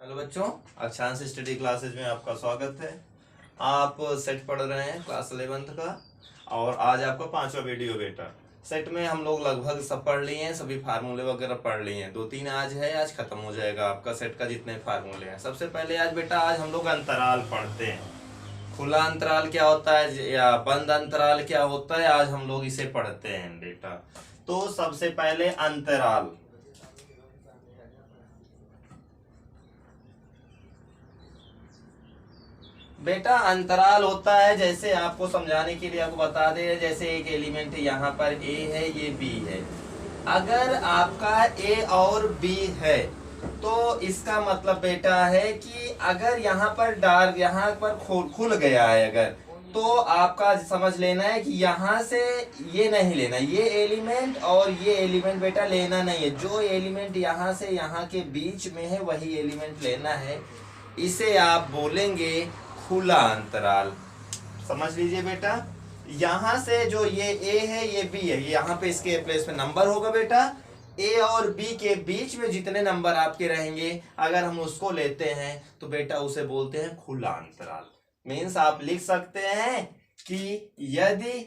Hello बच्चों, अक्षांश study classes में आपका स्वागत है। आप सेट पढ़ रहे हैं क्लास 11th का और आज आपका 5वां वीडियो बेटा। सेट में हम लोग लगभग सब पढ़ लिए हैं, सभी फार्मूले वगैरह पढ़ लिए हैं। 2-3 आज है, आज खत्म हो जाएगा आपका सेट का जितने फार्मूले हैं। सबसे पहले आज बेटा हम लोग अंतराल पढ़ते हैं। खुला अंतराल क्या होता है या बंद अंतराल क्या होता है, आज हम लोग इसे पढ़ते हैं बेटा। तो सबसे पहले अंतराल। बेटा अंतराल होता है, जैसे आपको समझाने के लिए आपको बता दे, जैसे एक एलिमेंट यहाँ पर ए है, ये बी है। अगर आपका ए और बी है तो इसका मतलब बेटा है कि अगर यहाँ पर डार्क यहाँ पर खुल गया है अगर, तो आपका समझ लेना है कि यहाँ से ये नहीं लेना, ये एलिमेंट और ये एलिमेंट बेटा लेना नहीं है। जो एलिमेंट यहाँ से यहाँ के बीच में है वही एलिमेंट लेना है। इसे आप बोलेंगे खुला अंतराल। समझ लीजिए बेटा, यहां से जो ये ए है ये बी है, यहां पे इसके प्लेस में नंबर होगा बेटा। ए और बी के बीच में जितने नंबर आपके रहेंगे अगर हम उसको लेते हैं तो बेटा उसे बोलते हैं खुला अंतराल। मीन्स आप लिख सकते हैं कि यदि,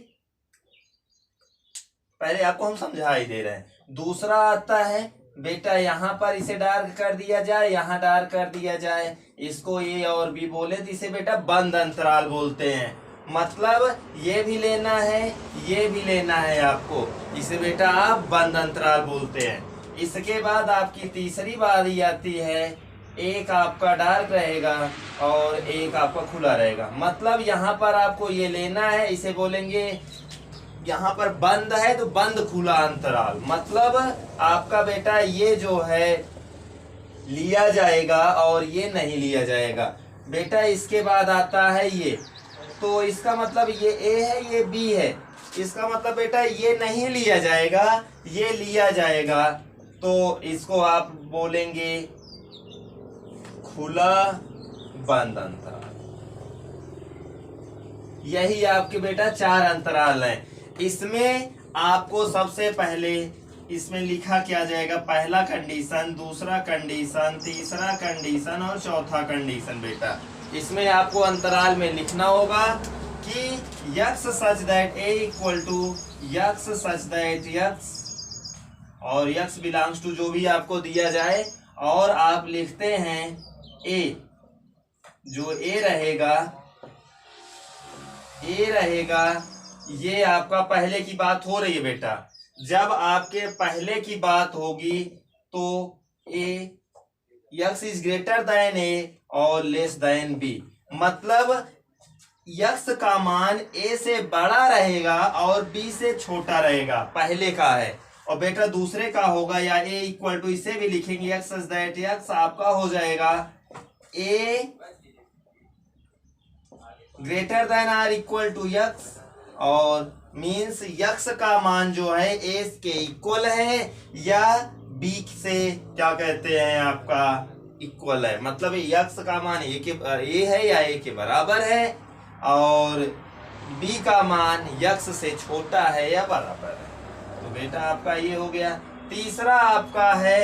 पहले आपको हम समझा ही दे रहे हैं। दूसरा आता है बेटा, यहां पर इसे डार्क कर दिया जाए, यहां डार्क कर दिया जाए, इसको ए और बी बोले तो इसे बेटा बंद अंतराल बोलते हैं। मतलब ये भी लेना है, ये भी लेना है आपको, इसे बेटा आप बंद अंतराल बोलते हैं। इसके बाद आपकी तीसरी बारी आती है, एक आपका डार्क रहेगा और एक आपका खुला रहेगा। मतलब यहाँ पर आपको ये लेना है, इसे बोलेंगे, यहाँ पर बंद है तो बंद खुला अंतराल। मतलब आपका बेटा ये जो है लिया जाएगा और ये नहीं लिया जाएगा बेटा। इसके बाद आता है ये, तो इसका मतलब ये ए है ये बी है, इसका मतलब बेटा ये नहीं लिया जाएगा ये लिया जाएगा, तो इसको आप बोलेंगे खुला बंद अंतराल। यही आपके बेटा 4 अंतराल हैं। इसमें आपको सबसे पहले इसमें लिखा क्या जाएगा, पहला कंडीशन, दूसरा कंडीशन, तीसरा कंडीशन और चौथा कंडीशन। बेटा इसमें आपको अंतराल में लिखना होगा कि X such that A equal to x such that X, और यक्स बिलोंग्स टू जो भी आपको दिया जाए, और आप लिखते हैं ए, जो ए रहेगा ये आपका पहले की बात हो रही है बेटा। जब आपके पहले की बात होगी तो ए यक्स इज ग्रेटर देन ए और लेस देन बी। मतलब यक्स का मान ए से बड़ा रहेगा और बी से छोटा रहेगा, पहले का है। और बेटा दूसरे का होगा, या ए इक्वल टू, इसे भी लिखेंगे यक्स सच दैट यक्स, आपका हो जाएगा a greater than or equal to x, और मीन्स यक्स का मान जो है ए के इक्वल है या बी से क्या कहते हैं आपका इक्वल है। मतलब यक्स का मान ए है या ए के बराबर है, और बी का मान यक्स से छोटा है या बराबर है। तो बेटा आपका ये हो गया। तीसरा आपका है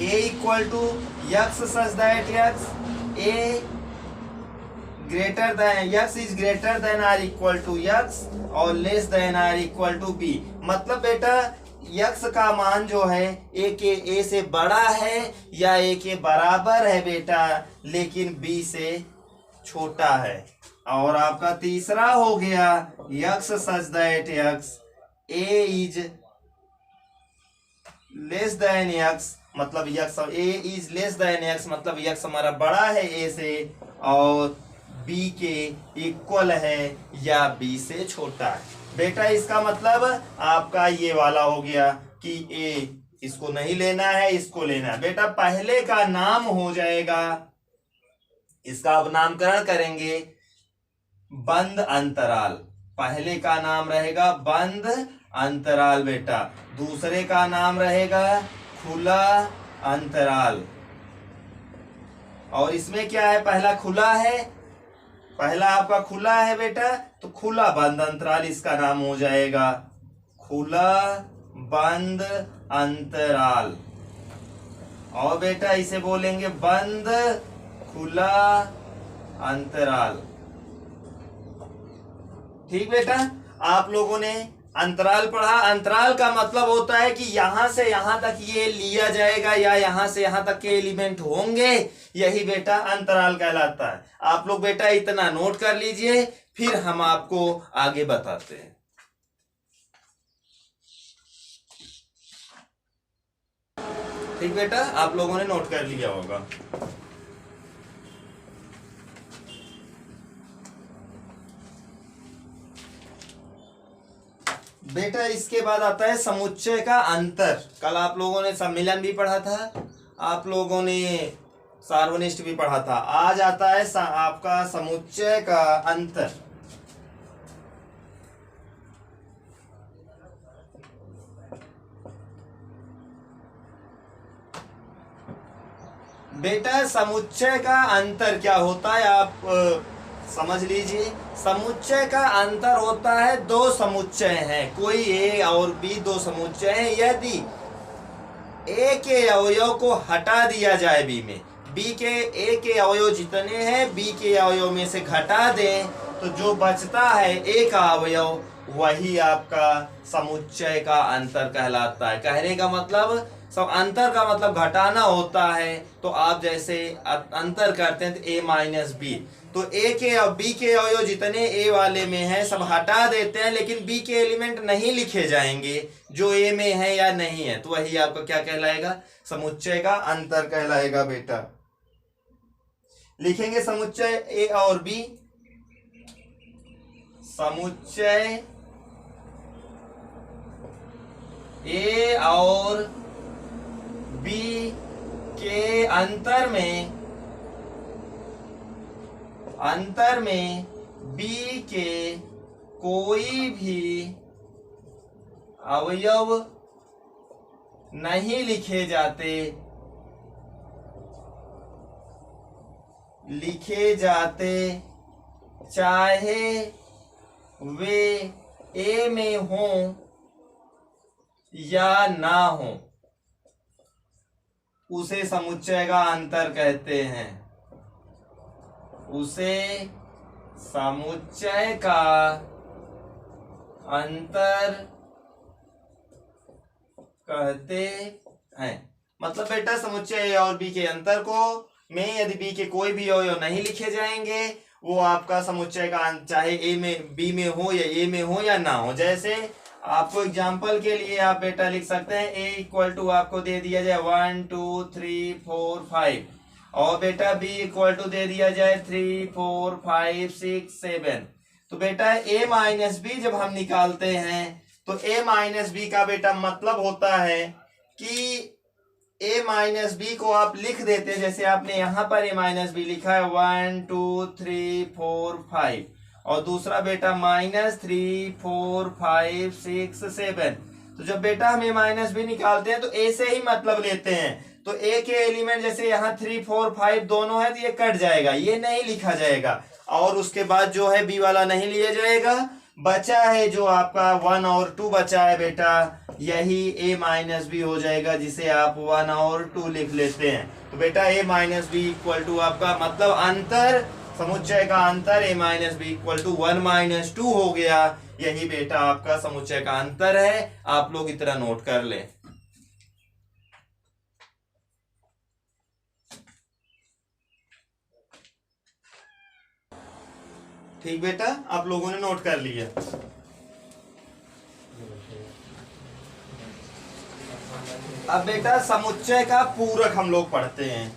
a equal to x such that x, a greater than x is greater than or equal to x और less than or equal to b. मतलब बेटा यक्स का मान जो है ए से बड़ा है या ए के बराबर है बेटा, लेकिन बी से छोटा है। और आपका तीसरा हो गया x such that x a is less than x, मतलब x a is less than x, मतलब यक्स हमारा बड़ा है ए से और बी के इक्वल है या बी से छोटा है। बेटा इसका मतलब आपका ये वाला हो गया कि ए इसको नहीं लेना है, इसको लेना है। बेटा पहले का नाम हो जाएगा, इसका अब नामकरण करेंगे बंद अंतराल। पहले का नाम रहेगा बंद अंतराल बेटा, दूसरे का नाम रहेगा खुला अंतराल। और इसमें क्या है, पहला खुला है, पहला आपका खुला है बेटा, तो खुला बंद अंतराल इसका नाम हो जाएगा, खुला बंद अंतराल। और बेटा इसे बोलेंगे बंद खुला अंतराल। ठीक बेटा, आप लोगों ने अंतराल पढ़ा। अंतराल का मतलब होता है कि यहां से यहां तक ये लिया जाएगा या यहां से यहां तक के एलिमेंट होंगे, यही बेटा अंतराल कहलाता है। आप लोग बेटा इतना नोट कर लीजिए, फिर हम आपको आगे बताते हैं। ठीक बेटा, आप लोगों ने नोट कर लिया होगा। बेटा इसके बाद आता है समुच्चय का अंतर। कल आप लोगों ने सम्मिलन भी पढ़ा था, आप लोगों ने सार्वनिष्ठ भी पढ़ा था। आज आता है आपका समुच्चय का अंतर। बेटा समुच्चय का अंतर क्या होता है, आप समझ लीजिए। समुच्चय का अंतर होता है दो समुच्चय हैं, कोई ए और बी दो समुच्चय हैं। यदि ए के अवयव को हटा दिया जाए बी में, बी के ए के अवयव जितने हैं बी के अवयव में से घटा दें, तो जो बचता है ए का अवयव वही आपका समुच्चय का अंतर कहलाता है। कहने का मतलब सब अंतर का मतलब घटाना होता है। तो आप जैसे अंतर करते हैं तो ए माइनस बी, तो ए के और बी के अवयव जितने ए वाले में हैं सब हटा देते हैं, लेकिन बी के एलिमेंट नहीं लिखे जाएंगे जो ए में है या नहीं है, तो वही आपका क्या कहलाएगा, समुच्चय का अंतर कहलाएगा। बेटा लिखेंगे समुच्चय ए और बी। समुच्चय ए और बी के अंतर में बी के कोई भी अवयव नहीं लिखे जाते, चाहे वे ए में हों या ना हो, उसे समुच्चय का अंतर कहते हैं। उसे समुच्चय का अंतर कहते हैं। मतलब बेटा समुच्चय ए और बी के अंतर को में यदि बी के कोई भी अवयव नहीं लिखे जाएंगे, वो आपका समुच्चय का चाहे ए में बी में हो या ए में हो या ना हो। जैसे आपको एग्जाम्पल के लिए आप बेटा लिख सकते हैं ए इक्वल टू आपको दे दिया जाए 1 2 3 4 5, और बेटा बी इक्वल टू दे दिया जाए 3 4 5 6 7। तो बेटा ए माइनस बी जब हम निकालते हैं तो ए माइनस बी का बेटा मतलब होता है कि ए माइनस बी को आप लिख देते हैं, जैसे आपने यहां पर ए माइनस बी लिखा है 1 2 3 4 5, और दूसरा बेटा -3 4 5 6 7। तो जब बेटा हम ए माइनस बी निकालते हैं तो ए से ही मतलब लेते हैं, तो ए के एलिमेंट जैसे यहाँ 3 4 5 दोनों है तो ये कट जाएगा, ये नहीं लिखा जाएगा, और उसके बाद जो है बी वाला नहीं लिया जाएगा। बचा है जो आपका 1 और 2 बचा है बेटा, यही ए माइनस बी हो जाएगा, जिसे आप 1 और 2 लिख लेते हैं। तो बेटा ए माइनस बी इक्वल टू आपका मतलब अंतर, समुच्चय का अंतर ए माइनस बी इक्वल टू 1 - 2 हो गया। यही बेटा आपका समुच्चय का अंतर है। आप लोग इतना नोट कर ले। ठीक बेटा, आप लोगों ने नोट कर लिया। अब बेटा समुच्चय का पूरक हम लोग पढ़ते हैं।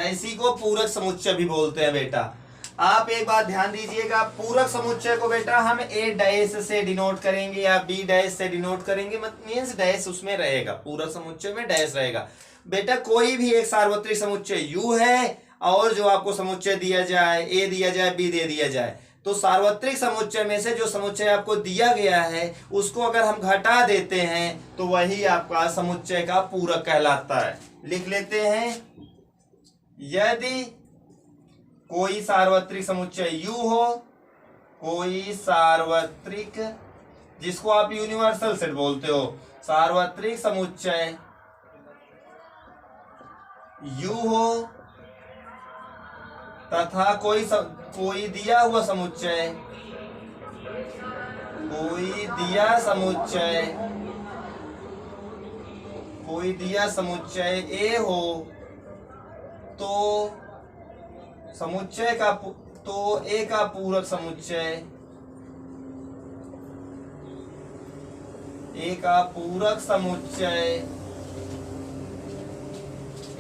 इसी को पूरक समुच्चय भी बोलते हैं बेटा। आप एक बात ध्यान दीजिएगा, पूरक समुच्चय को बेटा हम ए डैश से डिनोट करेंगे या बी डैश से डिनोट करेंगे, मीन्स डैश उसमें रहेगा, पूरक समुच्चय में डैश रहेगा। बेटा कोई भी एक सार्वत्रिक समुच्चय यू है और जो आपको समुच्चय दिया जाए ए दिया जाए बी दे दिया जाए, तो सार्वत्रिक समुच्चय में से जो समुच्चय आपको दिया गया है उसको अगर हम घटा देते हैं तो वही आपका समुच्चय का पूरक कहलाता है। लिख लेते हैं, यदि कोई सार्वत्रिक समुच्चय U हो कोई सार्वत्रिक, जिसको आप यूनिवर्सल सेट बोलते हो, सार्वत्रिक समुच्चय U हो तथा कोई दिया हुआ समुच्चय, कोई दिया समुच्चय A हो, तो समुच्चय का तो A का पूरक समुच्चय, A का पूरक समुच्चय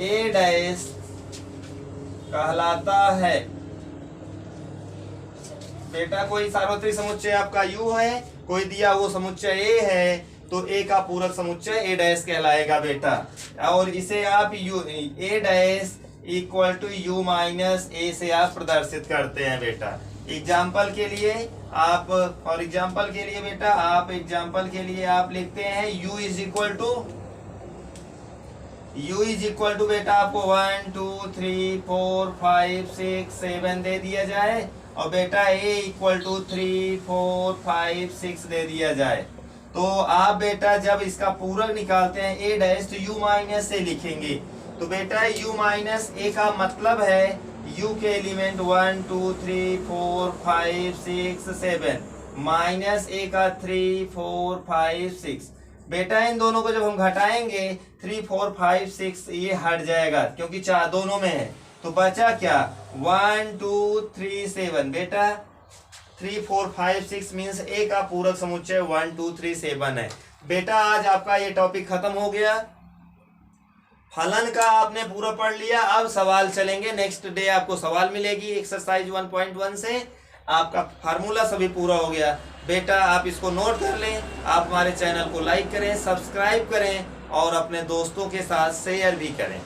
A डैश कहलाता है। बेटा कोई सार्वत्रिक समुच्चय आपका U है, कोई दिया हुआ समुच्चय A है, तो A का पूरक समुच्चय A डैश कहलाएगा बेटा। और इसे आप A dash equal to U minus A से आप प्रदर्शित करते हैं बेटा। एग्जाम्पल के लिए आप लिखते हैं U इज इक्वल टू बेटा आपको 1 2 3 4 5 6 7 दे दिया जाए, और बेटा A इक्वल टू 3 4 5 6 दे दिया जाए, तो आप बेटा जब इसका पूरक निकालते हैं A डैश तो U माइनस से लिखेंगे। तो बेटा U माइनस A का मतलब है U के एलिमेंट 1 2 3 4 5 6 7 माइनस A का 3 4 5 6। बेटा इन दोनों को जब हम घटाएंगे 3 4 5 6 ये हट जाएगा क्योंकि चार दोनों में है, तो बचा क्या 1 2 3 7। बेटा 3 4 5 6 मीन्स A का पूरक समुच्चय 1 2 3 7 है। बेटा आज आपका ये टॉपिक खत्म हो गया, फलन का आपने पूरा पढ़ लिया। अब सवाल चलेंगे, नेक्स्ट डे आपको सवाल मिलेगी एक्सरसाइज 1.1 से। आपका फार्मूला सभी पूरा हो गया बेटा, आप इसको नोट कर लें। आप हमारे चैनल को लाइक करें, सब्सक्राइब करें और अपने दोस्तों के साथ शेयर भी करें।